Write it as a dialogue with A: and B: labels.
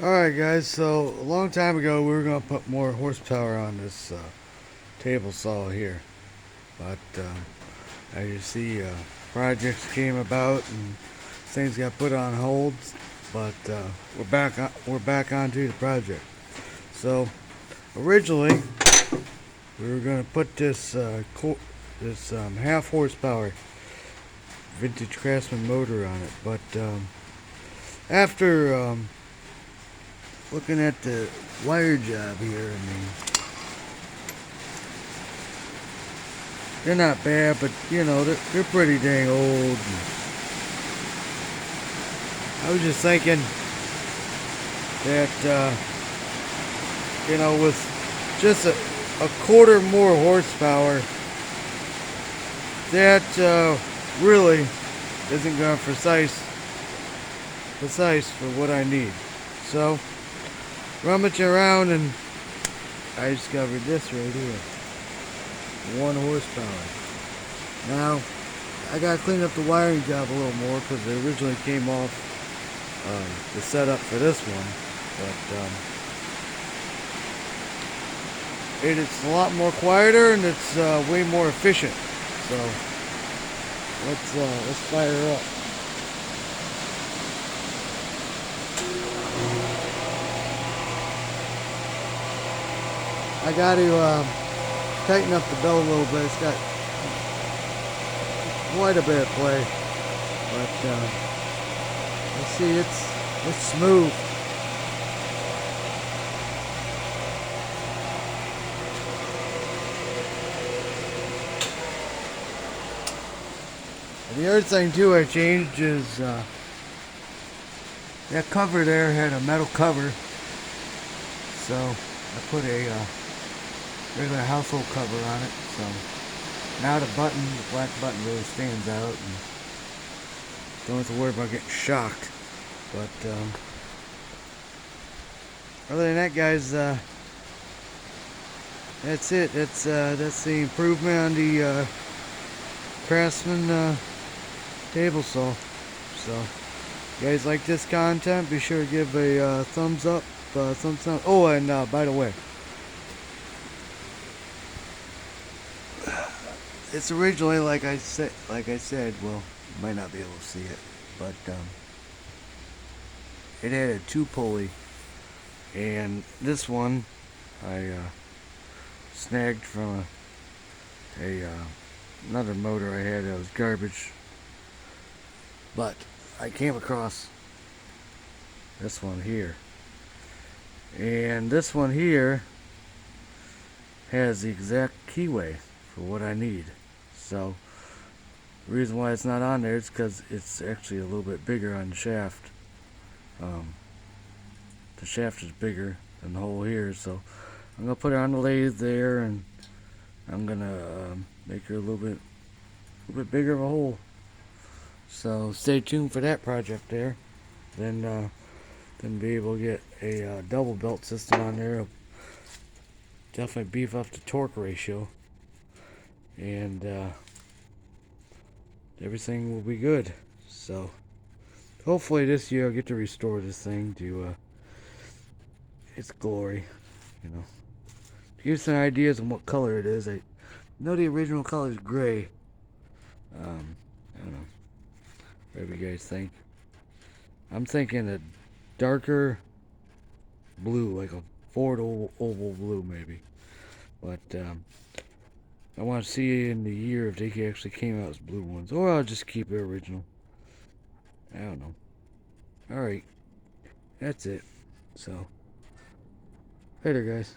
A: Alright guys, so a long time ago we were going to put more horsepower on this table saw here. But as you see, projects came about and things got put on hold. But we're back onto the project. So originally we were going to put this half horsepower vintage craftsman motor on it. But after looking at the wire job here, I mean, they're not bad, but you know, they're pretty dang old. And I was just thinking that, you know, with just a quarter more horsepower, that really isn't going to precise for what I need. So, rummaging around, and I discovered this right here. 1 horsepower. Now, I gotta clean up the wiring job a little more because it originally came off the setup for this one. But it's a lot more quieter and it's way more efficient. So let's fire up. I got to tighten up the bell a little bit. It's got quite a bit of play, but let's see, it's smooth. And the other thing too I changed is that cover there had a metal cover, so I put a regular household cover on it, so now the black button really stands out and don't have to worry about getting shocked. But other than that, guys, that's it. That's the improvement on the Craftsman table saw. So if you guys like this content, be sure to give a thumbs up, thumbs up. Oh, and by the way, it's originally, like I said, well, you might not be able to see it, but it had a 2 pulley, and this one I snagged from another motor I had that was garbage. But I came across this one here, and this one here has the exact keyway for what I need. So the reason why it's not on there is because it's actually a little bit bigger on the shaft. The shaft is bigger than the hole here, so I'm gonna put it on the lathe there, and I'm gonna make her a little bit bigger of a hole. So stay tuned for that project there. Then be able to get a double belt system on there. It'll definitely beef up the torque ratio, and everything will be good. So hopefully this year I'll get to restore this thing to its glory. You know, to give some ideas on what color it is. I know the original color is gray. I don't know. Whatever you guys think. I'm thinking a darker blue, like a Ford oval blue maybe. But I want to see in the year if they actually came out as blue ones, or I'll just keep it original. I don't know. Alright, that's it. So, later guys.